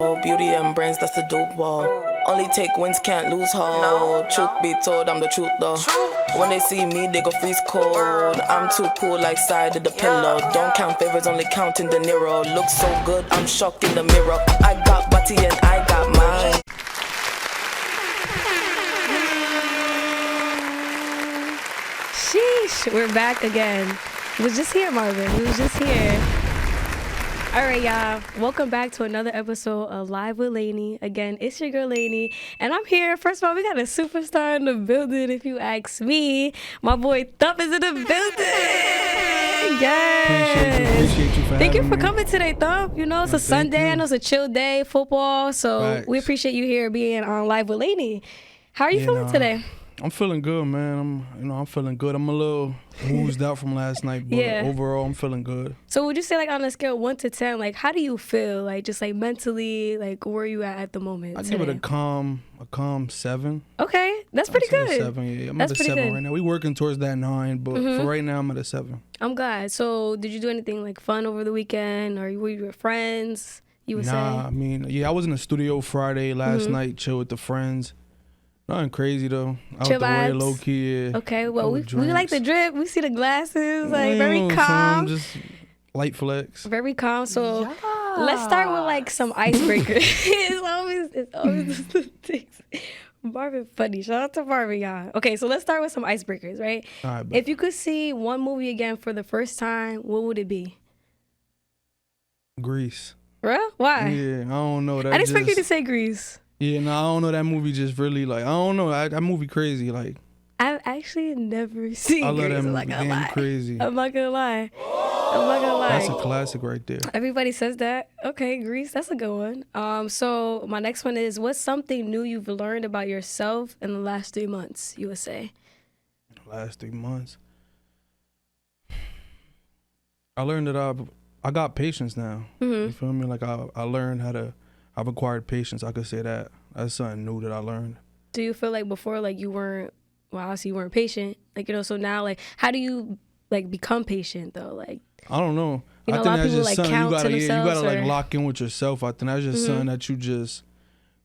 Beauty and brains, that's the dope wall. Only take wins, can't lose hold. Truth be told, I'm the truth though. When they see me, they go freeze cold. I'm too cool like side of the pillow. Don't count favors, only counting the Nero. Look so good, I'm shocked in the mirror. I got body and I got mine. Sheesh, we're back again. We was just here, Marvin. We was just here. All right, y'all. Welcome back to another episode of Live with Lanie. Again, it's your girl Lanie, and I'm here. First of all, we got a superstar in the building. If you ask me, my boy IThump is in the building. Yes. Appreciate you for Thank you having for me. coming today, IThump. You know, it's a Sunday. I know it's a chill day, football. So Facts. we appreciate you here being on Live with Lanie. How are you feeling today? I'm feeling good, man. I'm feeling good. I'm a little woozed out from last night, but overall, I'm feeling good. So would you say, like, on a scale of 1 to 10, like, how do you feel? Like, just like mentally, like, where are you at the moment? I give it a calm 7. Okay, that's pretty good. 7, yeah. I'm That's at a pretty 7 good. right now. We working towards that 9, but for right now, I'm at a 7. I'm glad. So did you do anything like fun over the weekend, or were you with friends? You would say. I mean, I was in the studio Friday last night, chill with the friends. Nothing crazy though. Out Chill the way, vibes. low key. Yeah. Okay, well we Couple like the drinks. drip. We see the glasses, like You very know, calm. just light flex. Very calm. So let's start with like some icebreakers. it's always the things. Marvin funny. Shout out to Marvin, y'all. Okay, so let's start with some icebreakers, right? All right, bet. If you could see one movie again for the first time, what would it be? Grease. Bro, why? Yeah, I don't know. That I didn't expect you just- to say Grease. Yeah, no, I don't know. That movie just really like I don't know. That movie crazy. Like I've actually never seen I love Grease. that I'm movie. not gonna Damn lie. crazy. I'm not gonna lie. I'm not gonna lie. That's a classic right there. Everybody says that. Okay, Grease, that's a good one. So my next one is, what's something new you've learned about yourself in the last 3 months, you would say? Last 3 months, I learned that I got patience now. You feel me? Like I learned I've acquired patience. I could say that. That's something new that I learned. Do you feel like before, like you weren't, well, obviously you weren't patient, like, you know, so now, like, how do you, like, become patient, though? Like, I don't know. You know, I a think lot of that's people, just like, something count to you gotta themselves, like or- lock in with yourself. I think that's just something that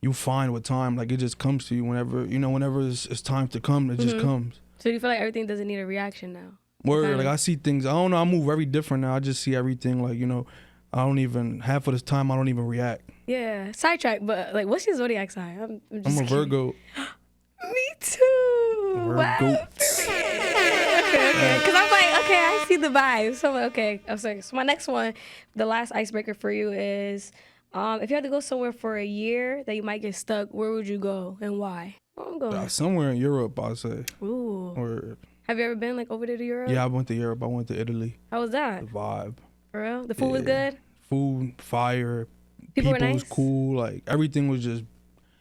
you find with time. Like it just comes to you whenever it's time to come. It just comes. so do you feel like everything doesn't need a reaction now? Word, Kinda. like I see things. I don't know. I move very different now. I just see everything like I don't even half of this time. I don't even react. Yeah, sidetrack, but, like, what's your zodiac sign? I'm just I'm a kidding. Virgo. Me too. Virgo. Wow. Okay. Because I'm like, okay, I see the vibes. So I'm like, okay. I'm sorry. So my next one, the last icebreaker for you is, if you had to go somewhere for a year that you might get stuck, where would you go and why? Where I'm going. Somewhere in Europe, I'll say. Ooh. Or Have you ever been, like, over there to Europe? yeah, I went to Europe. I went to Italy. How was that? The vibe. For real? The food was Yeah. good? Food, fire. People were was nice? cool. Like everything was just,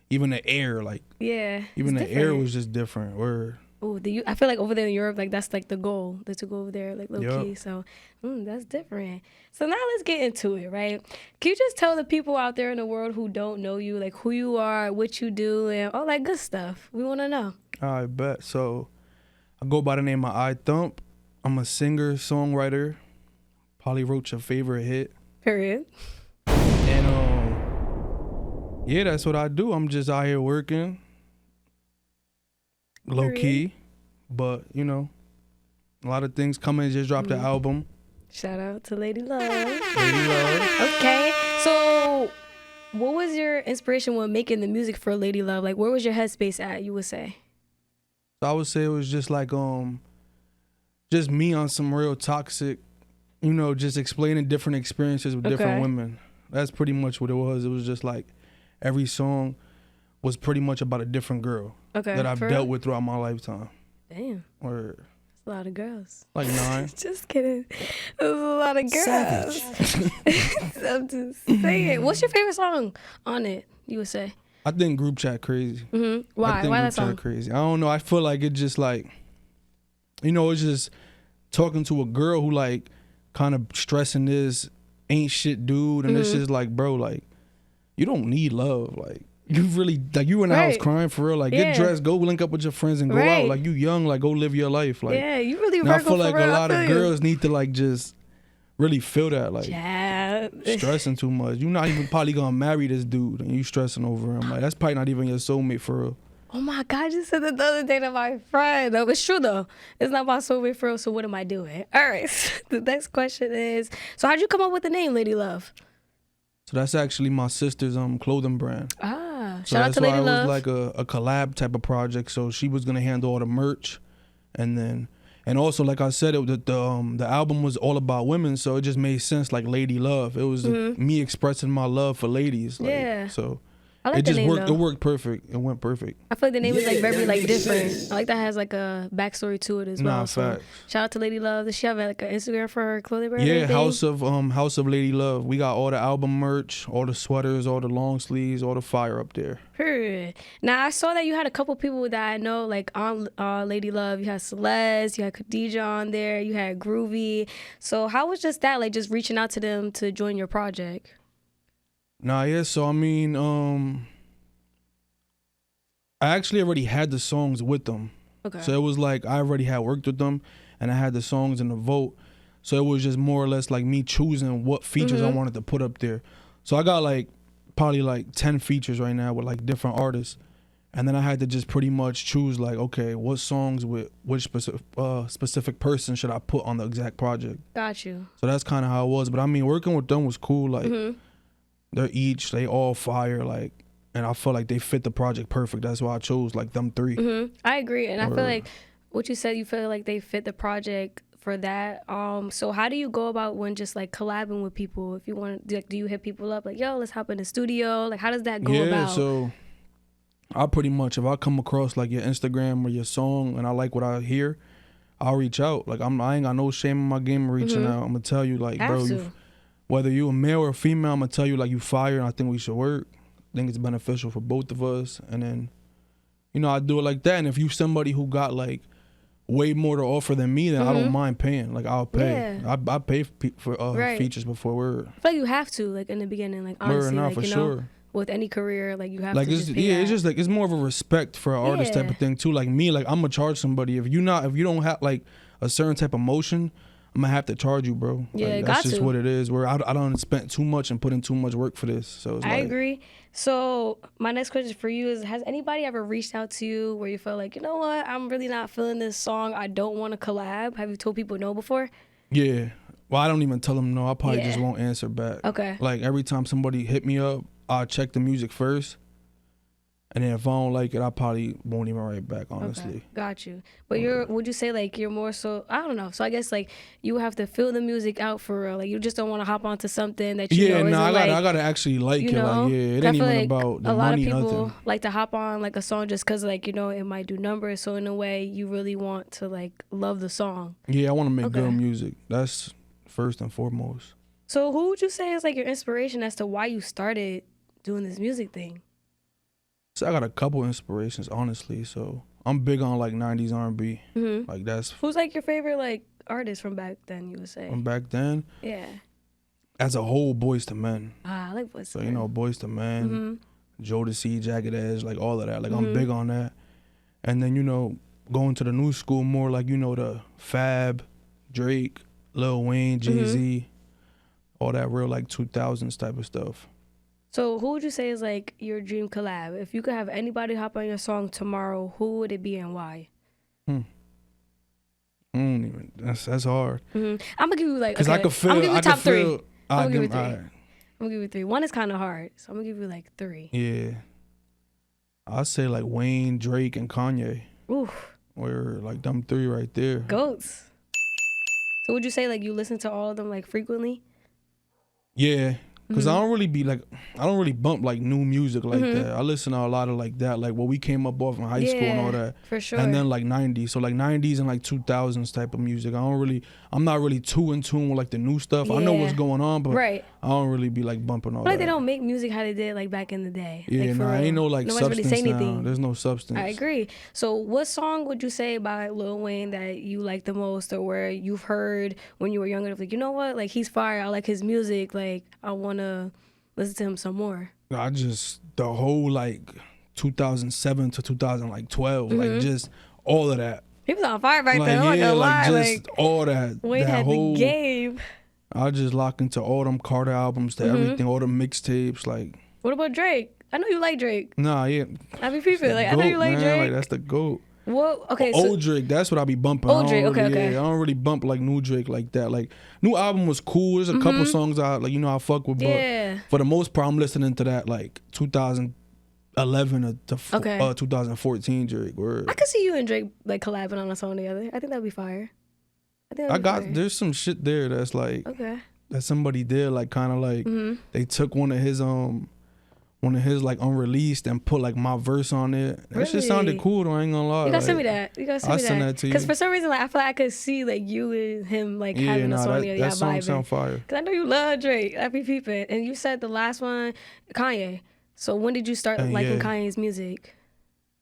even the air. Like Yeah. even it's the air different. was just different. Word. Oh, I feel like over there in Europe, like, that's like the goal, to go over there, like, low Yup. key. So that's different. So now let's get into it, right? Can you just tell the people out there in the world who don't know you, like, who you are, what you do, and all that good stuff? We want to know. I bet. So I go by the name of IThump. I'm a singer, songwriter. Probably wrote your favorite hit. Period. And yeah, that's what I do. I'm just out here working. Low key. But, a lot of things coming. Just dropped the album. Shout out to Lady Love. Lady Love. Okay. So what was your inspiration when making the music for Lady Love? Like, where was your headspace at, you would say? So I would say it was just like just me on some real toxic, just explaining different experiences with Okay. different women. That's pretty much what it was. It was just like every song was pretty much about a different girl Okay. that I've for dealt real? with throughout my lifetime. Damn. Or That's a lot of girls. like 9. Just kidding. There's a lot of girls. I'm just saying. What's your favorite song on it, you would say? I think Group Chat crazy. Mm-hmm. I Why? think Why Group that song? Chat crazy. I don't know. I feel like it just like, it's just talking to a girl who like kind of stressing this ain't shit dude. And it's just like, bro, like, you don't need love. Like, you really, like, you in the house Right. crying for real. Like, Yeah. get dressed, go link up with your friends and go Right. out. Like, you young, like, go live your life. Like, Yeah, you really and I Virgo feel for like real. a lot I of feel you. girls need to like just really feel that. Like, Yeah. stressing too much. You're not even probably gonna marry this dude, and you stressing over him. Like that's probably not even your soulmate for real. Oh my God, I just said that the other day to my friend. No, it's true though. It's not my soulmate for real, so what am I doing? All right, the next question is, so how'd you come up with the name Lady Love? So that's actually my sister's clothing brand. Ah, So shout out that's to why Lady it Love. was like a collab type of project. So she was gonna handle all the merch, and also like I said, the album was all about women, so it just made sense. Like Lady Love, it was me expressing my love for ladies. Like, Yeah. So I like it the just name worked. though. It worked perfect. It went perfect. I feel like the name is like very like different. sense. I like that has like a backstory to it as well. Nah, So facts. shout out to Lady Love. Does she have like an Instagram for her clothing brand? or Yeah, anything? House of Lady Love. We got all the album merch, all the sweaters, all the long sleeves, all the fire up there. Period. Now I saw that you had a couple people that I know like on Lady Love. You had Celeste, you had Khadija on there, you had Groovy. So how was just that like just reaching out to them to join your project? Nah, yeah. So I mean, I actually already had the songs with them. Okay. So it was like I already had worked with them, and I had the songs in the vote. So it was just more or less like me choosing what features I wanted to put up there. So I got like probably like 10 features right now with like different artists, and then I had to just pretty much choose like, okay, what songs with which specific person should I put on the exact project. Got you. So that's kind of how it was. But I mean, working with them was cool. Like they all fire. Like, and I feel like they fit the project perfect. That's why I chose like them three. I agree, and I feel Or- like what you said. You feel like they fit the project for that. So how do you go about when just like collabing with people? If you want, like, do you hit people up like, yo, let's hop in the studio? Like, how does that go about? So I pretty much, if I come across like your Instagram or your song and I like what I hear, I'll reach out. Like I ain't got no shame in my game of reaching out. I'm gonna tell you like, bro, whether you a male or a female, I'm gonna tell you like you fire and I think we should work. I think it's beneficial for both of us. And then, I do it like that. And if you somebody who got like way more to offer than me, then I don't mind paying. Like I'll pay. Yeah. I pay for Right. features before word. I feel like you have to, like in the beginning, like honestly, Word, nah, like for you know, sure. with any career, like you have Like to it's just pay it's that. just like it's more of a respect for an artist type Yeah. of thing too. Like me, like I'm gonna charge somebody if you don't have like a certain type of motion, I'm gonna have to charge you, bro. Yeah, like, got that's just to. what it is. Where I don't spend too much and put in too much work for this. So it's I like, agree. So my next question for you is: has anybody ever reached out to you where you felt like, you know what, I'm really not feeling this song, I don't want to collab? Have you told people no before? Yeah. Well, I don't even tell them no. I probably Yeah. just won't answer back. Okay. Like every time somebody hit me up, I'll check the music first. And then if I don't like it, I probably won't even write back, honestly. Okay, got you. But would you say like you're more so, I don't know. So I guess like you have to feel the music out for real. Like you just don't want to hop onto something that you know isn't I like, gotta actually like you it. know, Like, yeah, it I ain't feel even like about the a lot of money, people nothing. like to hop on like a song just because like, you know, it might do numbers. So in a way you really want to like love the song. Yeah, I want to make Okay. good music. That's first and foremost. So who would you say is like your inspiration as to why you started doing this music thing? So I got a couple inspirations, honestly. So I'm big on like 90s R&B. Like that's Who's like your favorite like artist from back then, you would say? from back then. Yeah. As a whole, Boys to Men. I like what's So Boys to Men, Jodeci, Jagged Edge, like all of that. Like I'm big on that. And then going to the new school more like the Fab, Drake, Lil Wayne, Jay-Z, all that real like 2000s type of stuff. So who would you say is like your dream collab? If you could have anybody hop on your song tomorrow, who would it be and why? That's hard. I'm gonna give you like, Cause okay, I could feel. I'm gonna give you I top could three. feel. I'm gonna give you all three. right. I'm gonna give you three. One is kind of hard, so I'm gonna give you like three. Yeah. I'd say like Wayne, Drake, and Kanye. Oof, Or like them three right there. goats. So would you say like you listen to all of them like frequently? Yeah. Cause I don't really bump like new music like that. I listen to a lot of like that, like what we came up off in high school and all that. For sure. And then like 90s. So like 90s and like 2000s type of music. I'm not really too in tune with like the new stuff. I know what's Yeah. going on, but Right. I don't really be like bumping all I feel like that. they don't make music how they did like back in the day. Yeah, like, for nah, real. ain't no like Nobody's really substance saying now. anything. There's no substance. I agree. So what song would you say by Lil Wayne that you like the most, or where you've heard when you were younger, like, you know what, like he's fire, I like his music, like I want to listen to him some more? The whole like 2007 to 2012, like just all of that. He was on fire back Like then. I'm not yeah, gonna lie. like just Like all that. Wayne that had whole, the game. I just lock into all them Carter albums, to everything, all the mixtapes. Like, What about Drake? I know you like Drake. nah, yeah. I be people like, Goat, I know you like man. Drake. Like, that's the GOAT. Well, okay, Old Drake, that's what I be bumping. Old I Drake, don't okay, really, okay. Yeah, I don't really bump like new Drake like that. Like, new album was cool. There's a couple songs I like, I fuck with, but yeah. for the most part, I'm listening to that like 2011 to Okay. 2014 Drake. Word. I could see you and Drake like collabing on a song together. I think that'd be fire. There's some shit there that's like Okay. that somebody did, like kind of like they took one of his like unreleased and put like my verse on it. That shit sounded cool though, I ain't gonna lie. You gotta like, send me that. You gotta send I'll me send that to you. Because for some reason, like I feel like I could see like you and him like having a song together, that song vibing. sound fire. Because I know you love Drake. I be peeping. And you said the last one, Kanye. So when did you start liking Kanye's music?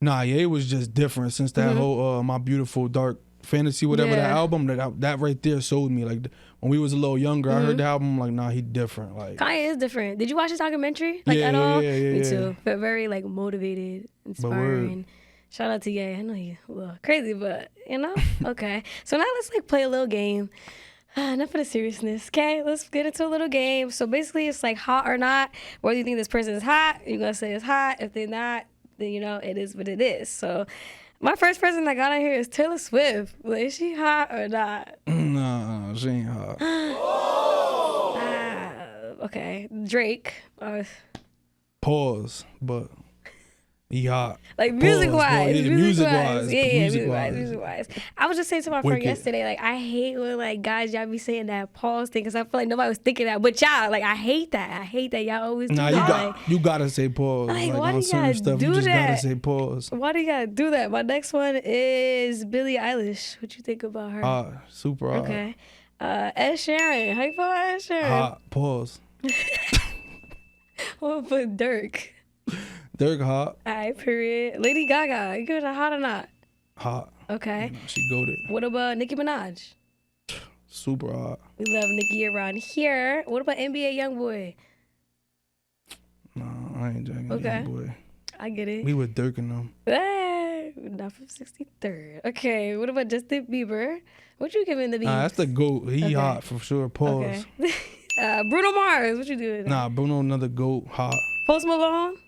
Nah, yeah, it was just different since that whole My Beautiful Dark Fantasy, whatever that album, that right there sold me. Like when we was a little younger, I heard the album, like, nah, he different. Like Kanye is different. Did you watch his documentary? Like at all? Me too. But very like motivated, inspiring. Shout out to Ye. I know you a little crazy, but okay. So now let's like play a little game. Enough of the seriousness, okay? Let's get into a little game. So basically, it's like hot or not. Whether you think this person is hot, you're gonna say it's hot. If they're not, then it is what it is. So my first person that got on here is Taylor Swift. Like, is she hot or not? Nah, she ain't hot. Okay, Drake. Pause, but he hot. Like music-wise. Yeah, music-wise. Yeah, music-wise. music-wise. I was just saying to my friend yesterday, like, I hate when, like, guys, y'all be saying that pause thing, because I feel like nobody was thinking that. But y'all, like, I hate that. Y'all always do that. You gotta say pause. Like, why on do y'all stuff, do you just that? gotta say pause. Why do you gotta do that? My next one is Billie Eilish. What you think about her? Super hot. Okay. Ed Sheeran. How you feel about Ed Sheeran? Hot. Pause. What about Dirk? Dirk hot. All right, period. Lady Gaga. You give her hot or not? Hot. Okay. She goated. What about Nicki Minaj? Super hot. We love Nicki around here. What about NBA YoungBoy? Nah, I ain't jacking Okay. boy. I get it. We were dirking them. Not from 63rd. Okay. What about Justin Bieber? What you giving the beat? Nah, that's the GOAT. He hot for sure. Pause. Okay. Bruno Mars. What you doing? Nah, Bruno another GOAT. Hot. Post Malone.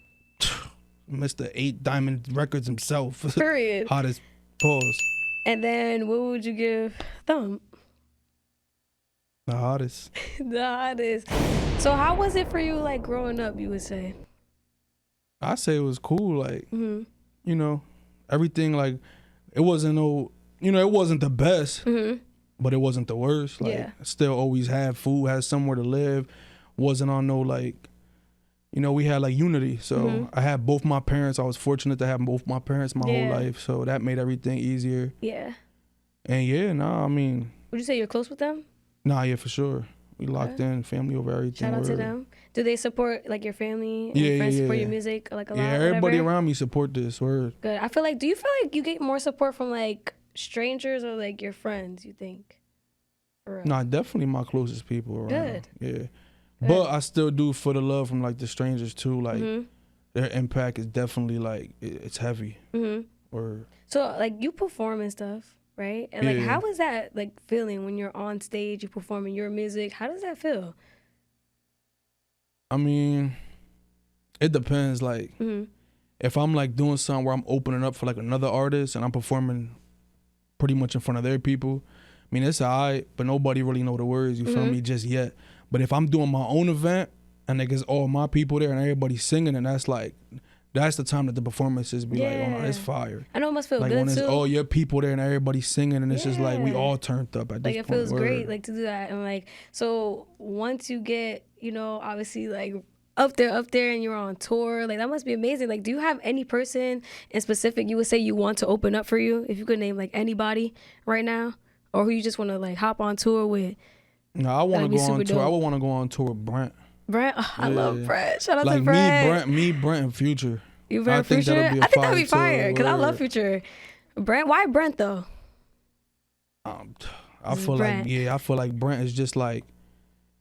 Mr. 8 Diamond Records himself. Period. Hottest. Pause. And then what would you give Thump? The hottest. The hottest. So how was it for you, like, growing up, you would say? I say it was cool. Like, everything, like, it wasn't it wasn't the best, but it wasn't the worst. Like, still always had food, had somewhere to live. Wasn't on no, like, we had like unity. So I had both my parents. I was fortunate to have both my parents my whole life. So that made everything easier. Yeah. And I mean. Would you say you're close with them? Nah, yeah, for sure. We locked in, family over everything. Shout out to them. Do they support like your family and friends support your music like a lot? Yeah, everybody around me support this. Word. Good. I feel like, do you feel like you get more support from like strangers or like your friends, you think? Nah, definitely my closest people around. Good. Yeah. Good. But I still do for the love from like the strangers too. Like their impact is definitely like, it's heavy. Or so like you perform and stuff, right? And like how is that like feeling when you're on stage, you performing your music? How does that feel? I mean, it depends. Like if I'm like doing something where I'm opening up for like another artist and I'm performing pretty much in front of their people, I mean, it's alright, but nobody really know the words, you feel me, just yet. But if I'm doing my own event and it's all my people there and everybody's singing, and that's the time that the performances be like, oh no, it's fire. I know it must feel like good when it's too. all your people there and everybody's singing, and it's just like we all turned up at this like point. It feels great, like to do that. And like, so once you get, obviously like up there and you're on tour, like that must be amazing. Like, do you have any person in specific you would say you want to open up for you? If you could name like anybody right now, or who you just want to like hop on tour with? No, I want to go on tour. Dope. I would want to go on tour with Brent. Brent, I love Brent. Shout out like to Brent. Me, Brent, and Future. You Brent, Future? I think that'd be fire because I love Future. Brent, why Brent though? I feel like Brent is just like,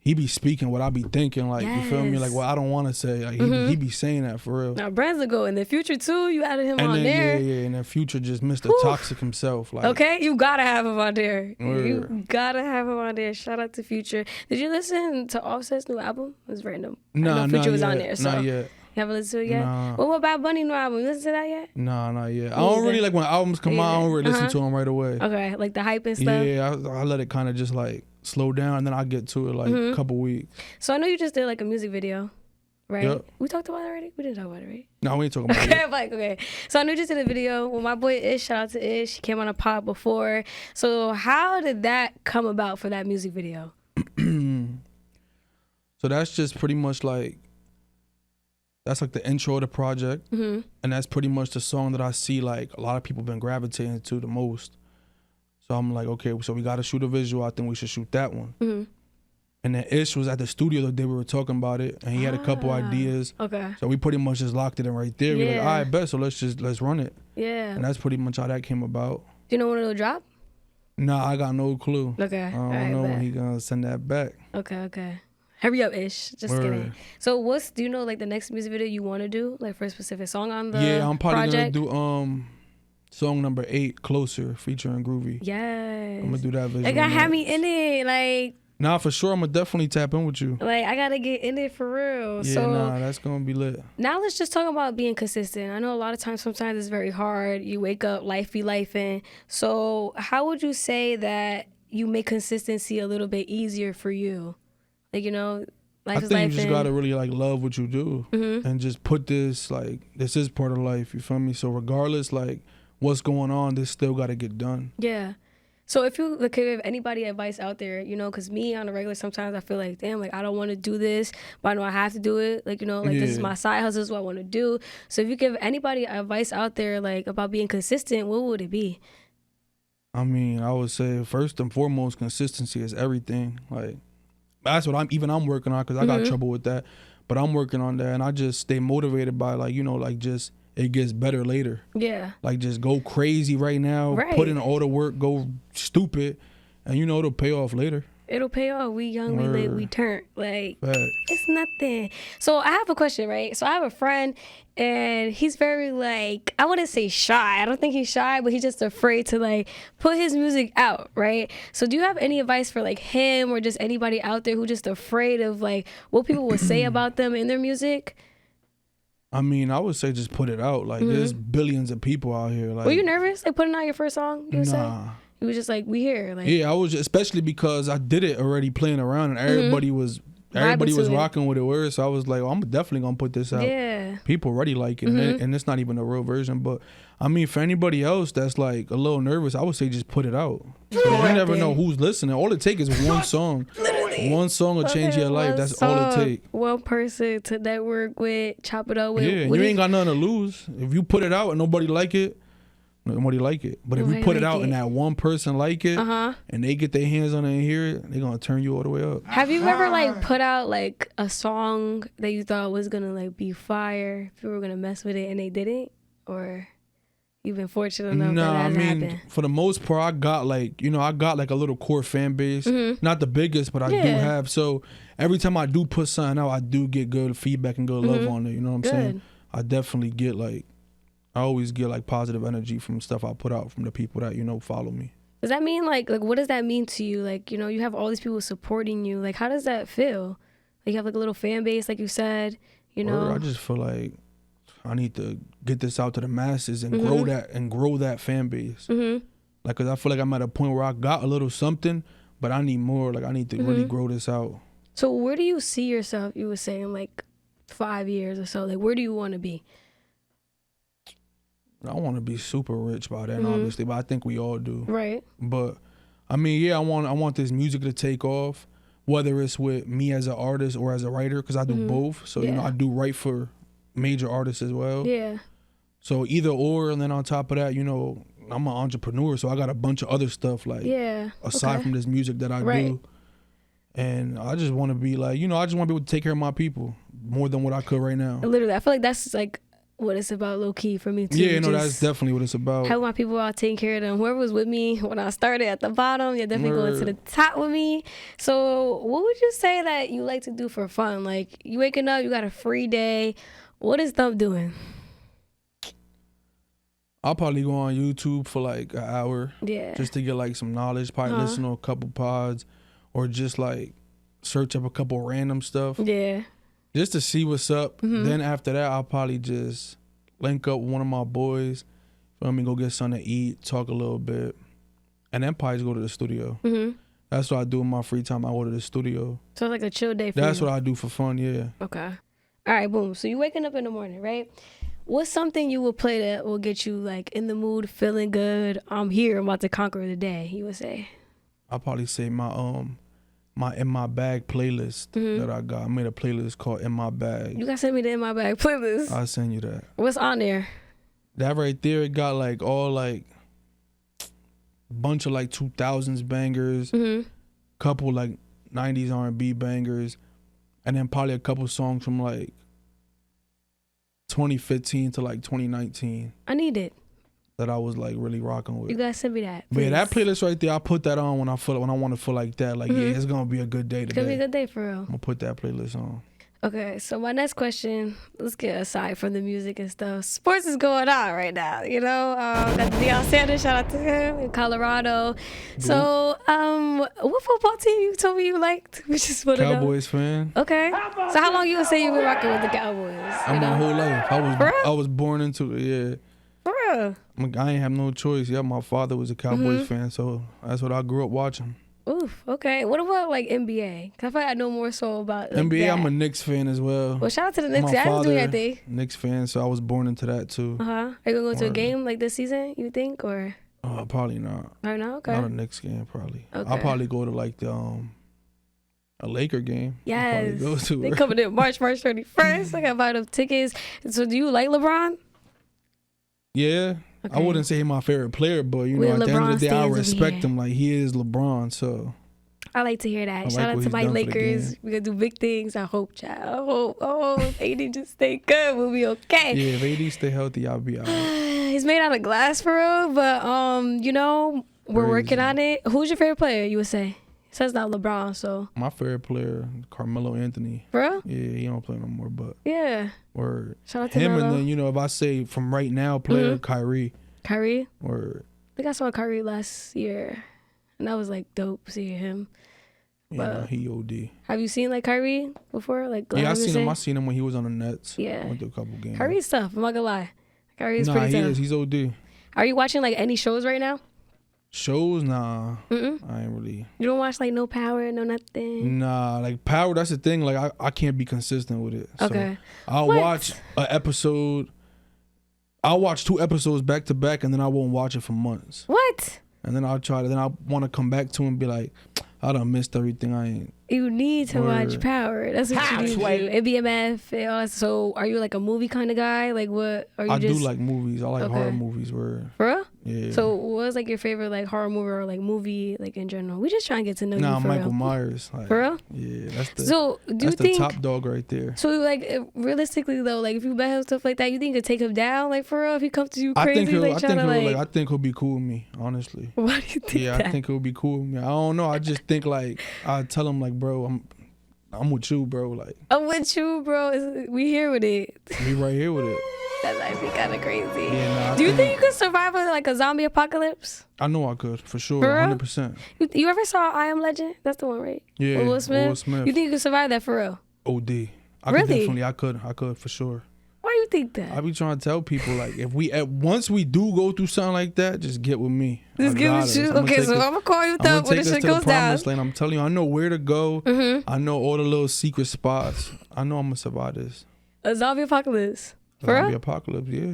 he be speaking what I be thinking, like, you feel me? Like, what I don't want to say. Like, he be saying that for real. Now, Brands go in the Future too. You added him And on then, there. yeah, and then Future just Mr. Toxic himself. Like, Okay, you gotta have him on there. Word. You gotta have him on there. Shout out to Future. Did you listen to Offset's new album? It was random. I know Future was on there. So Not yet. You haven't listened to it yet? Nah. What about Bunny new album? You listen to that yet? Nah, not yet. I don't really like when albums come out. I don't really listen to them right away. Okay, like the hype and stuff. Yeah, I let it kind of just like slow down, and then I get to it like a couple weeks. So I know you just did like a music video, right? Yep. We talked about it already? We didn't talk about it, right? No, we ain't talking about Okay, it. like, okay. So I know you just did a video with my boy Ish. Shout out to Ish. He came on a pod before. So how did that come about for that music video? So that's just pretty much like, that's like the intro of the project. And that's pretty much the song that I see like a lot of people been gravitating to the most. So I'm like, okay, so we got to shoot a visual. I think we should shoot that one. And then Ish was at the studio the day we were talking about it, and he had a couple ideas. Okay. So we pretty much just locked it in right there. We were like, Yeah. all right, bet, so let's run it. Yeah. And that's pretty much how that came about. Do you know when it'll drop? Nah, I got no clue. Okay. I don't Alright, know bet. when he gonna send that back. Okay. Hurry up, Ish. Just Word. kidding. So do you know like the next music video you want to do, like for a specific song on the Yeah, I'm probably project? gonna do song number 8, Closer, featuring Groovy. Yes. I'm gonna do that visual. Like, have me in it. Nah, for sure, I'm gonna definitely tap in with you. Like, I gotta get in it for real. Yeah, So nah, that's gonna be lit. now let's just talk about being consistent. I know a lot of times, sometimes it's very hard. You wake up, life be lifing. So how would you say that you make consistency a little bit easier for you? Like, you know, life I is think life. you just gotta really like love what you do and just put this, like, this is part of life. You feel me? So regardless, like, what's going on, this still gotta get done. Yeah. So if you could give anybody advice out there, you know, because me on a regular, sometimes I feel like, damn, like I don't want to do this, but I know I have to do it. Like, you know, like this is my side hustle, this is what I want to do. So if you give anybody advice out there, like about being consistent, what would it be? I mean, I would say first and foremost, consistency is everything. Like, that's what I'm working on, because I got trouble with that. But I'm working on that, and I just stay motivated by, like, you know, like, just it gets better later. Yeah. Like, just go crazy right now, put in all the work, go stupid, and you know it'll pay off later. It'll pay off. We young, we late, we turn. Like, Fact. it's nothing. So I have a question, right? So I have a friend, and he's very, like, I wouldn't say shy. I don't think he's shy, but he's just afraid to, like, put his music out, right? So do you have any advice for, like, him or just anybody out there who just afraid of, like, what people will say about them in their music? I mean, I would say just put it out. Like, there's billions of people out here. Like, Were you nervous, like, putting out your first song, you would say? nah. You was just like, we here. Like, Yeah, I was, especially because I did it already playing around, and everybody was Vibing to it. rocking with it. Word, so I was like, I'm definitely gonna put this out. Yeah. People already like it, and it's not even a real version. But I mean, for anybody else that's like a little nervous, I would say just put it out. You never know who's listening. All it takes is one song. One song will change your life. That's all it takes. One person to network with, chop it up with. Yeah, and you ain't got nothing to lose. If you put it out and nobody like it, nobody like it. But if you put it out and that one person like it, and they get their hands on it and hear it, they're gonna turn you all the way up. Have you ever like put out like a song that you thought was gonna like be fire, people were gonna mess with it and they didn't, or you've been fortunate enough that I hasn't mean, happened? for the most part, I got like a little core fan base. Not the biggest, but I do have. So every time I do put something out, I do get good feedback and good love on it. You know what I'm saying? I definitely get like, I always get like positive energy from stuff I put out from the people that, follow me. Does that mean like what does that mean to you? Like, you have all these people supporting you. Like, how does that feel? Like, you have like a little fan base, like you said, I just feel like I need to get this out to the masses and grow that fan base. Like, cause I feel like I'm at a point where I got a little something, but I need more. Like, I need to really grow this out. So where do you see yourself, you were saying, like 5 years or so? Like, where do you want to be? I want to be super rich by then, obviously, but I think we all do. Right. But I mean, yeah, I want this music to take off, whether it's with me as an artist or as a writer, because I do both. So I do write for major artists as well. Yeah. So either or, and then on top of that, I'm an entrepreneur, so I got a bunch of other stuff like aside from this music that I do. And I just want to be like, I just want to be able to take care of my people more than what I could right now. Literally, I feel like that's like what it's about, low key for me too. Yeah, no, that's definitely what it's about. Help my people out, taking care of them. Whoever was with me when I started at the bottom, you're definitely going to the top with me. So what would you say that you like to do for fun? Like, you waking up, you got a free day. What is Thump doing? I'll probably go on YouTube for like an hour. Yeah. Just to get like some knowledge. Probably listen to a couple pods, or just like search up a couple random stuff. Yeah. Just to see what's up. Then after that, I'll probably just link up with one of my boys. Let me go get something to eat, talk a little bit, and then probably just go to the studio. That's what I do in my free time. I go to the studio. So it's like a chill day for That's you. what I do for fun, yeah. Okay. All right, boom. So you waking up in the morning, right? What's something you will play that will get you like in the mood, feeling good? I'm here, I'm about to conquer the day, you would say? I'll probably say my In My Bag playlist that I got. I made a playlist called In My Bag. You gotta send me the In My Bag playlist. I'll send you that. What's on there? That right there, it got like all like bunch of like 2000s bangers, couple like 90s R&B bangers, and then probably a couple songs from like 2015 to like 2019 I need it. that I was like really rocking with. You gotta send me that. But yeah, please. that playlist right there, I put that on when I want to feel like that. Like, yeah, it's gonna be a good day It's gonna be a today. good day for real. I'm gonna put that playlist on. Okay, so my next question, let's get aside from the music and stuff. Sports is going on right now, you know? Got Deion Sanders, shout out to him, in Colorado. So, what football team you told me you liked? We just want to know. Cowboys fan. Okay. So how long you would say you've been rocking with the Cowboys? I'm my whole life. For real? I was born into it, yeah. For real? I ain't have no choice. Yeah, my father was a Cowboys fan, so that's what I grew up watching. Oof, okay. What about like NBA? Cause I feel like I know more so about like, NBA, that. I'm a Knicks fan as well. Well, shout out to the Knicks. My Yeah, I was doing father, that thing. Knicks fan, so I was born into that too. Are you gonna go to a Word. game like this season? You think or? Probably not. Or no? Okay. Not a Knicks game, probably. Okay. I'll probably go to like the a Laker game. I'll Yes. probably go to They it. coming in March 31st. I got buy them tickets. So do you like LeBron? Yeah. I Okay. wouldn't say he's my favorite player, but you know, We're at the end LeBron of the day, I stands over respect here. him. Like, he is LeBron, so I like to hear that. I Shout like out what to he's my done for the Lakers. game. We're gonna do big things. I hope, child. I hope AD just stay good. We'll be okay. yeah, if AD stay healthy, I'll be all right. He's made out of glass for real, but you know, we're Crazy. working on it. Who's your favorite player? You would say? It says not LeBron, so My favorite player, Carmelo Anthony. for real? Yeah, he don't play no more, but Yeah. or Shout out to him, Melo. and then you know, if I say from right now, player Kyrie, Kyrie. or I think I saw Kyrie last year, and that was like dope seeing him. yeah, he OD. Have you seen like Kyrie before? Like Yeah, I have you seen him. I seen him when he was on the Nets. Yeah. I went to a couple games. Kyrie's tough. I'm not gonna lie. Kyrie's Nah, pretty he tough. is. He's OD. Are you watching like any shows right now? Shows, nah. Mm-mm. I ain't really. You don't watch like No Power, no nothing. Nah, like Power. That's the thing. Like I can't be consistent with it. So Okay. I'll What? watch an episode. I'll watch 2 episodes back to back, and then I won't watch it for months. What? And then I'll try to. Then I want to come back to it and be like, I done missed everything. I ain't. You need to watch Word. Power. That's what you need to do. NBMF. And all that. So, are you like a movie kind of guy? Like, what? Are you I just do like movies. I like Okay. horror movies. Where for real? yeah. So, what's like your favorite like horror movie or like movie like in general? We just trying to get to know nah, you for Michael real. Myers. Like, For real? Yeah, that's the. So, do you that's the think? top dog right there. So, like, realistically though, like if you met him stuff like that, you think you could take him down, like for real? If he comes to you I crazy, think he'll. like I trying think to he'll. like. I think he'll be cool with me. Honestly. Why do you think Yeah, that? I think he'll be cool with me. I don't know. I just think like I tell him like, bro, I'm with you, bro. Like I'm with you, bro. We here with it. we right here with it. That might be kind of crazy. Yeah, nah, I Do you think you could survive like a zombie apocalypse? I know I could for sure, For real? 100%. You ever saw I Am Legend? That's the one, right? Yeah, With Will Smith. Will Smith. You think you could survive that for real? OD. I Really? could definitely. I could for sure. Why you think that? I be trying to tell people like if once we do go through something like that, just get with me. Just I give got it it. you. I'ma Okay, take so us- I'm gonna call you I'm gonna up when take the us shit to the goes down. promised land. I'm telling you, I know where to go. Mm-hmm. I know all the little secret spots. I know I'm gonna survive this. A zombie apocalypse. For Zombie real? apocalypse, yeah.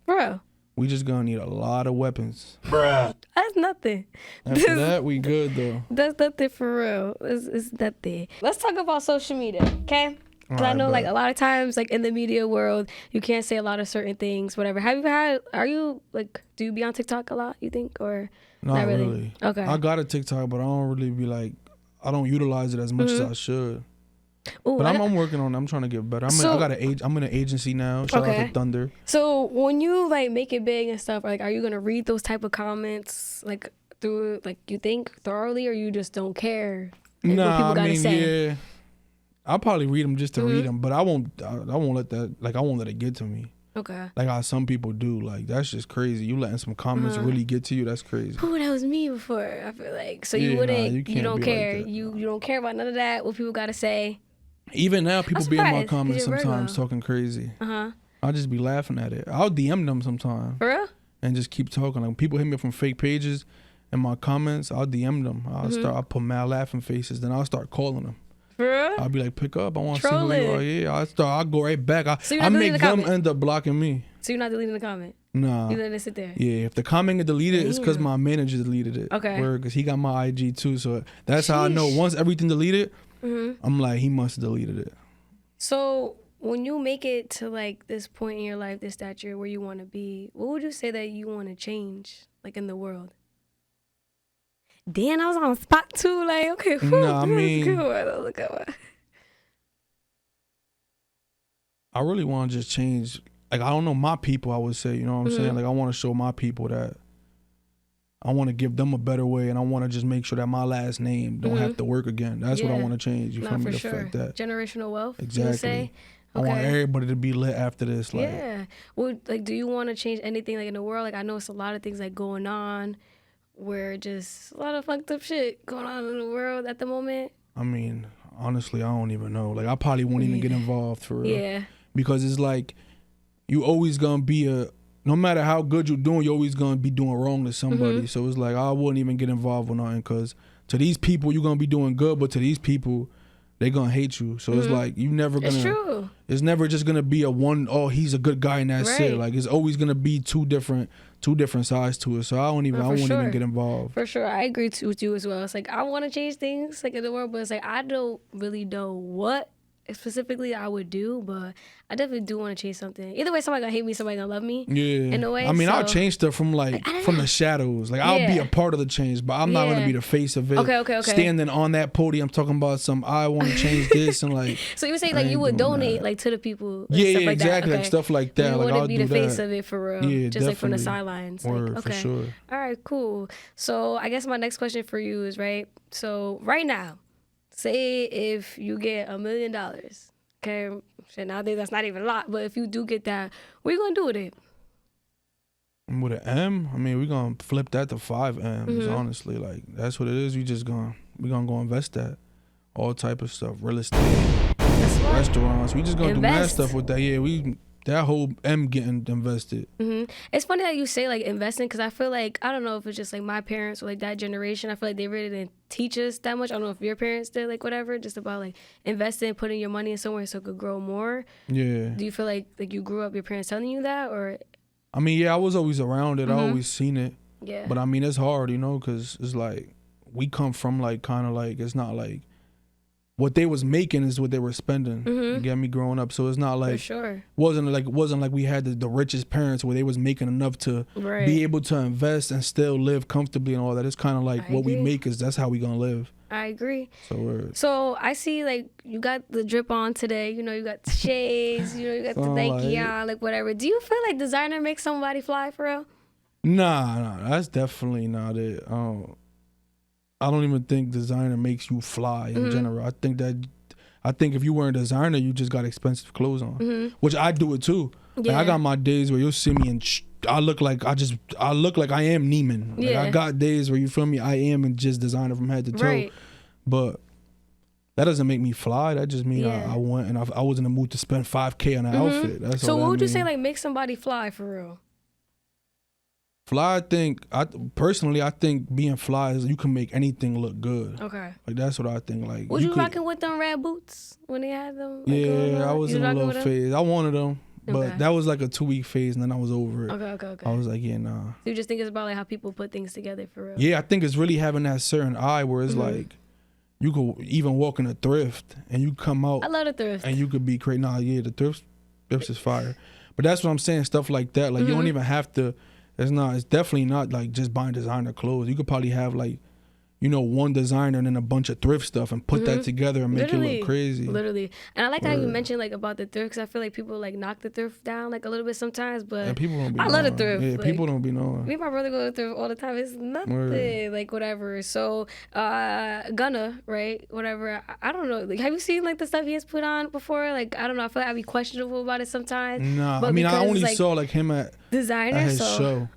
For real? We just gonna need a lot of weapons. That's nothing. After that, we good though. That's nothing for real. It's nothing. Let's talk about social media, okay? Because I Alright, know, like, bet. a lot of times, like, in the media world, you can't say a lot of certain things, whatever. Do you be on TikTok a lot, you think? Or Not really. Okay. I got a TikTok, but I don't really be like, I don't utilize it as much as Mm-hmm. I should. Ooh, But I'm working on it. I'm trying to get better. I'm in an agency now. Shout out to Thunder. So when you like make it big and stuff, like, are you gonna read those type of comments like through, like, you think thoroughly, or you just don't care? Like, what people gotta say? Yeah, I'll probably read them just to read them, but I won't let that, like, I won't let it get to me. Okay. Like how some people do. Like, that's just crazy. You letting some comments really get to you? That's crazy. Oh, that was me before. I feel like, so you wouldn't, you don't care. Like you don't care about none of that. What people gotta say. Even now, people be in my comments sometimes talking crazy. I'll just be laughing at it. I'll DM them sometimes. For real? And just keep talking. Like, people hit me from fake pages in my comments, I'll DM them. I'll put mad laughing faces. Then I'll start calling them. For real? I'll be like, pick up. I want to see who you are. Yeah, I'll go right back. I make them end up blocking me. So you're not deleting the comment? Nah. You let it sit there? Yeah, if the comment get deleted, it's because my manager deleted it. Okay. Because he got my IG too. So that's how I know. Once everything deleted, I'm like, he must have deleted it. So when you make it to like this point in your life, this stature where you want to be, what would you say that you want to change, like, in the world? Dan, I was on the spot too. Like, okay, whew, I mean, I really want to just change. Like, I don't know, my people, I would say, you know what I'm saying? Like, I want to show my people that I want to give them a better way, and I want to just make sure that my last name don't have to work again. That's what I want to change. You feel me? The fact that generational wealth. Exactly. You say? I want everybody to be lit after this. Like, yeah. Well, like, do you want to change anything, like, in the world? Like, I know it's a lot of things like going on, where just a lot of fucked up shit going on in the world at the moment. I mean, honestly, I don't even know. Like, I probably won't even get involved for real. Yeah. Because it's like, you always gonna be no matter how good you're doing, you're always gonna be doing wrong to somebody. So it's like, I wouldn't even get involved with nothing, because to these people, you're gonna be doing good, but to these people, they gonna hate you. So it's like, you never gonna. It's true. It's never just gonna be he's a good guy and that's it. Like, it's always gonna be two different sides to it. So I won't even get involved. For sure, I agree with you as well. It's like, I want to change things, like, in the world, but it's like, I don't really know what specifically I would do, but I definitely do want to change something. Either way, somebody gonna hate me, somebody gonna love me. Yeah. In a way. I mean, I'll change stuff from the shadows. Like, I'll be a part of the change, but I'm not gonna be the face of it. Okay. Standing on that podium talking about I want to change this and like. So you would say, like, you would donate like to the people. Yeah, stuff like exactly. That. Like, stuff like that. You like, wouldn't I'll be do the face that. of it for real. Yeah, just like from the definitely. sidelines. Word, like, for sure. All right, cool. So I guess my next question for you is, right? So right now, say if you get $1 million. Okay, shit, nowadays that's not even a lot, but if you do get that, what are you gonna do with it? With an M, I mean, we're gonna flip that to 5 M's. Honestly, like, that's what it is. We're gonna go invest that, all type of stuff, real estate, restaurants. We just gonna do mad stuff with that. Yeah, that whole M getting invested. It's funny that you say, like, investing, because I feel like, I don't know if it's just like my parents or like that generation. I feel like they really didn't teach us that much. I don't know if your parents did, like, whatever, just about like investing, putting your money in somewhere so it could grow more. Yeah. Do you feel like you grew up your parents telling you that, or? I mean, yeah, I was always around it. I always seen it. Yeah. But I mean, it's hard, you know, because it's like, we come from like, kind of like, it's not like what they was making is what they were spending. You get me, growing up. So it's not like, for sure. wasn't like we had the richest parents where they was making enough to be able to invest and still live comfortably and all that. It's kind of like what we make that's how we gonna live. I agree. So I see, like, you got the drip on today. You know, you got the shades. You know, you got the Nike on, like, whatever. Do you feel like designer makes somebody fly for real? Nah, that's definitely not it. I don't even think designer makes you fly in general. I think if you weren't a designer, you just got expensive clothes on, which I do it too. Like, I got my days where you'll see me and I look like I am Neiman. Like, I got days where, you feel me, I am and just designer from head to toe. But that doesn't make me fly. That just means I went and I was in the mood to spend $5K on an outfit. That's so all what would you say, like, make somebody fly for real? Fly, I think being fly is you can make anything look good. Okay. Like, that's what I think. Like, was you rocking with them red boots when they had them? Like, yeah, I was in a little phase. I wanted them, but that was like a 2-week phase, and then I was over it. Okay. I was like, yeah, nah. So you just think it's about like how people put things together for real? Yeah, I think it's really having that certain eye where it's like, you could even walk in a thrift and you come out. I love the thrift. And you could be crazy. Nah, yeah, the thrift is fire. But that's what I'm saying, stuff like that. Like, you don't even have to. It's definitely not like just buying designer clothes. You could probably have like, one designer and then a bunch of thrift stuff and put that together and make it look crazy. Literally. And I like how you mentioned like about the thrift, because I feel like people like knock the thrift down like a little bit sometimes, but People don't be I love the thrift. Yeah, like, people don't be knowing. Me and my brother go to thrift all the time. It's nothing, like whatever. So Gunna, right? Whatever. I don't know. Like, have you seen like the stuff he has put on before? Like, I don't know. I feel like I'd be questionable about it sometimes. Nah, but I mean, I only like, saw like him at his show.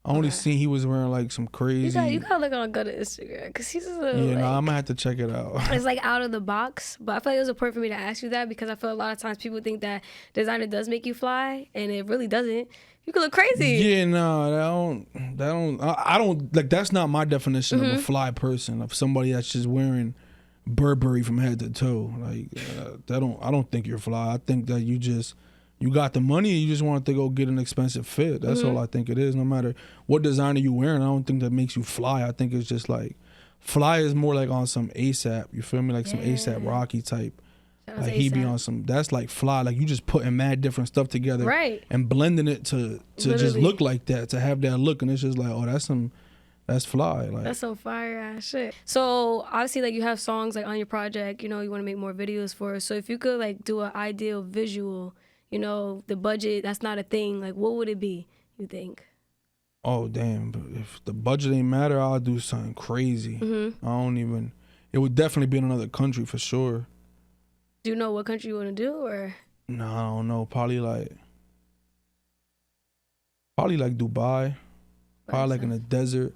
I only seen he was wearing like some crazy. You gotta look on Gunna's Instagram, because he's just like, I'm gonna have to check it out. It's like out of the box, but I feel like it was important for me to ask you that, because I feel a lot of times people think that designer does make you fly, and it really doesn't. You could look crazy. Yeah, no, I don't like. That's not my definition of a fly person. Of somebody that's just wearing Burberry from head to toe. Like I don't think you're fly. I think that you got the money, you just want to go get an expensive fit. That's all I think it is. No matter what designer you wearing, I don't think that makes you fly. I think it's just like, fly is more like on some ASAP. You feel me? Like some ASAP Rocky type. Like he be on some, that's like fly. Like you just putting mad different stuff together. Right. And blending it to just look like that, to have that look. And it's just like, oh, that's fly. Like, that's some fire ass shit. So obviously, like, you have songs like on your project, you want to make more videos for it. So if you could like do an ideal visual, the budget, that's not a thing, like what would it be, you think? Oh damn, but if the budget ain't matter, I'll do something crazy. It would definitely be in another country for sure. Do you know what country you want to do, or? No, I don't know. Probably like Dubai. Probably like in the desert.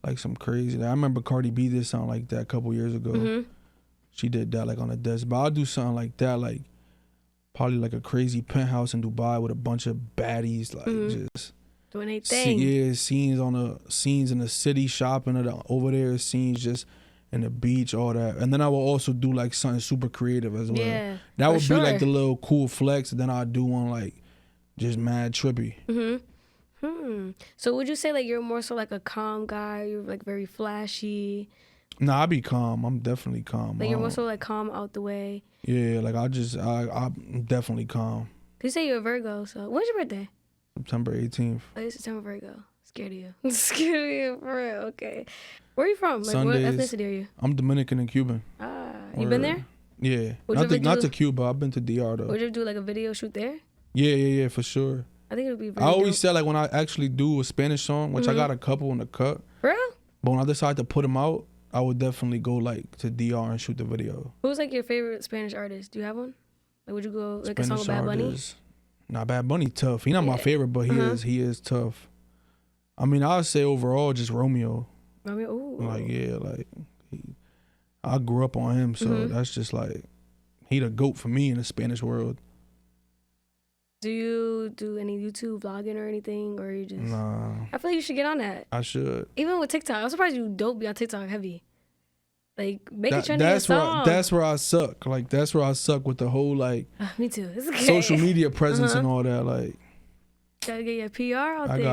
Like some crazy. Like, I remember Cardi B did something like that a couple years ago. She did that like on the desert. But I'll do something like that, like probably like a crazy penthouse in Dubai with a bunch of baddies, like just doing their thing. Scenes in the city, shopping over there, scenes just in the beach, all that. And then I will also do like something super creative as well. Yeah, that would be like the little cool flex. And then I'll do one like just mad trippy. So would you say like you're more so like a calm guy? You're like very flashy? Nah, I be calm. I'm definitely calm. Like you're more so like calm out the way? Yeah, like I'm definitely calm. You say you're a Virgo, so when's your birthday? September 18th. Oh, you're September Virgo. Scared of you. Scared of you, for real. Okay. Where are you from? Like, Sundays, what ethnicity are you? I'm Dominican and Cuban. You been there? Yeah. Not to Cuba. I've been to DR though. Would you do like a video shoot there? Yeah, for sure. I think it would be very I always dope. said like when I actually do a Spanish song, which I got a couple in the cut. For real? But when I decide to put them out, I would definitely go like to DR and shoot the video. Who's like your favorite Spanish artist? Do you have one? Like, would you go like a song with Bad Bunny? Nah, Bad Bunny tough. He not my favorite, but he is tough. I mean, I would say overall just Romeo. Romeo, ooh. Like I grew up on him, so that's just like he the GOAT for me in the Spanish world. Do you do any YouTube vlogging or anything, or you just? Nah. I feel like you should get on that. I should. Even with TikTok, I'm surprised you don't be on TikTok heavy. Like, make it trending song. That's where I suck. Like, that's where I suck with the whole like. Me too. It's okay. Social media presence and all that. Like, gotta get your PR out there.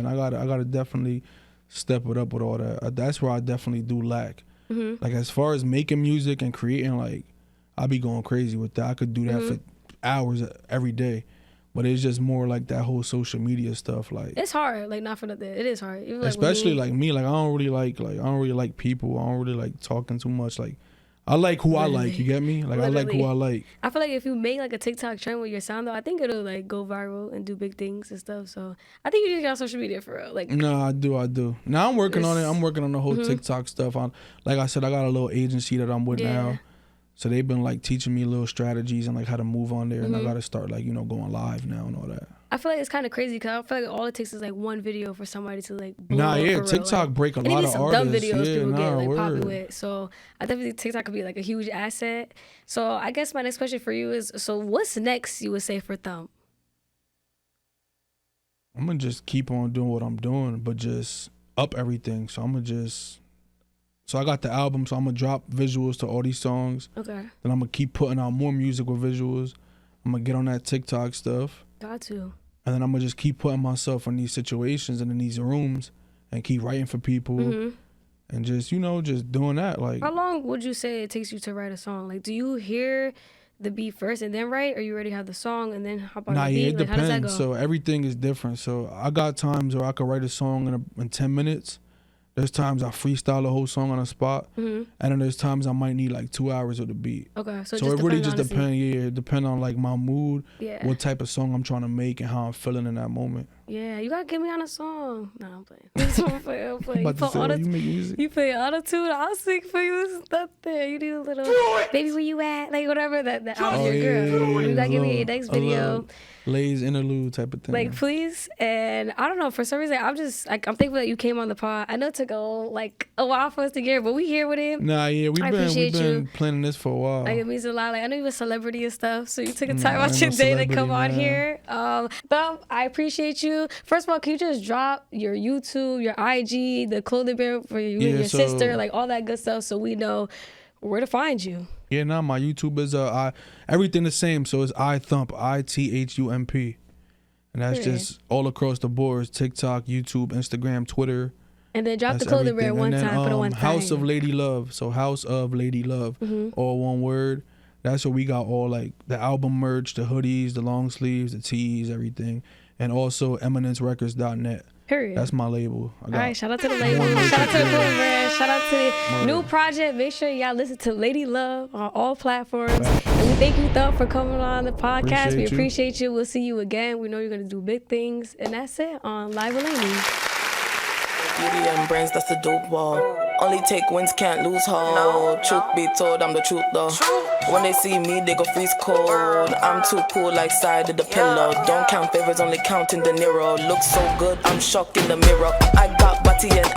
I gotta definitely step it up with all that. That's where I definitely do lack. Like, as far as making music and creating, like, I be going crazy with that. I could do that for hours every day. But it's just more like that whole social media stuff. Like, it's hard. Like, not for nothing. It is hard. Even, like, especially like me. Like, I don't really like people. I don't really like talking too much. Like, I like who I like. You get me? Like, I like who I like. I feel like if you make like a TikTok trend with your sound, though, I think it'll like go viral and do big things and stuff. So I think you just got on social media for real. Like, no, I do. Now I'm working on it. I'm working on the whole TikTok stuff. Like I said, I got a little agency that I'm with now. So they've been like teaching me little strategies and like how to move on there. And I got to start like, going live now and all that. I feel like it's kind of crazy because I feel like all it takes is like one video for somebody to like blow up for TikTok real. break a and lot of some artists. Dumb videos people get like word. popping with. So I definitely think TikTok could be like a huge asset. So I guess my next question for you is, so what's next you would say for Thump? I'm going to just keep on doing what I'm doing, but just up everything. So I'm going to just... So I got the album, so I'm going to drop visuals to all these songs. Okay. Then I'm going to keep putting out more music with visuals. I'm going to get on that TikTok stuff. Got to. And then I'm going to just keep putting myself in these situations and in these rooms and keep writing for people. And just, just doing that. Like, how long would you say it takes you to write a song? Like, do you hear the beat first and then write, or you already have the song and then hop on the beat? It depends. How does that go? So everything is different. So I got times where I could write a song in 10 minutes. There's times I freestyle the whole song on the spot, and then there's times I might need like 2 hours of the beat. Okay, so it really just depends. Yeah, it depends on like my mood, what type of song I'm trying to make, and how I'm feeling in that moment. Yeah, you gotta get me on a song. No, I'm playing. I'm playing. I'm about to say, you make music. You play auto-tune, I'll sing for you. It's not there. You need a little, baby, where you at? Like, whatever, that album, your girl. You gotta give me your next video. Lay's interlude type of thing. Like, please. And I don't know, for some reason, I'm just, like, I'm thankful that you came on the pod. I know it took a while for us to get, but we here with him. Nah, yeah, we've been planning this for a while. Like, it means a lot. Like, I know you're a celebrity and stuff, so you took a time out your day to come on here. But I appreciate you. First of all, can you just drop your YouTube, your IG, the clothing brand for you and your sister, like all that good stuff, so we know where to find you? Yeah, my YouTube is everything the same. So it's IThump, IThump, and that's just all across the board. TikTok, YouTube, Instagram, Twitter. And then drop the clothing brand one time for the one time. House of Lady Love. So House of Lady Love, all one word. That's where we got all like the album merch, the hoodies, the long sleeves, the tees, everything, and also EminenceRecords.net. Period. That's my label. All right, shout out to the label. Shout out to the clothing brand. Shout out to the new project. Make sure y'all listen to Lady Love on all platforms. And we thank you, Thump, for coming on the podcast. We appreciate you. We'll see you again. We know you're going to do big things. And that's it on Live with Lanie. Beauty and brains, that's the dope wall. Only take wins, can't lose hold. Truth be told, I'm the truth though. When they see me, they go freeze cold. I'm too cool like side of the pillow. Don't count favors, only counting the Nero. Look so good, I'm shocked in the mirror. I got body and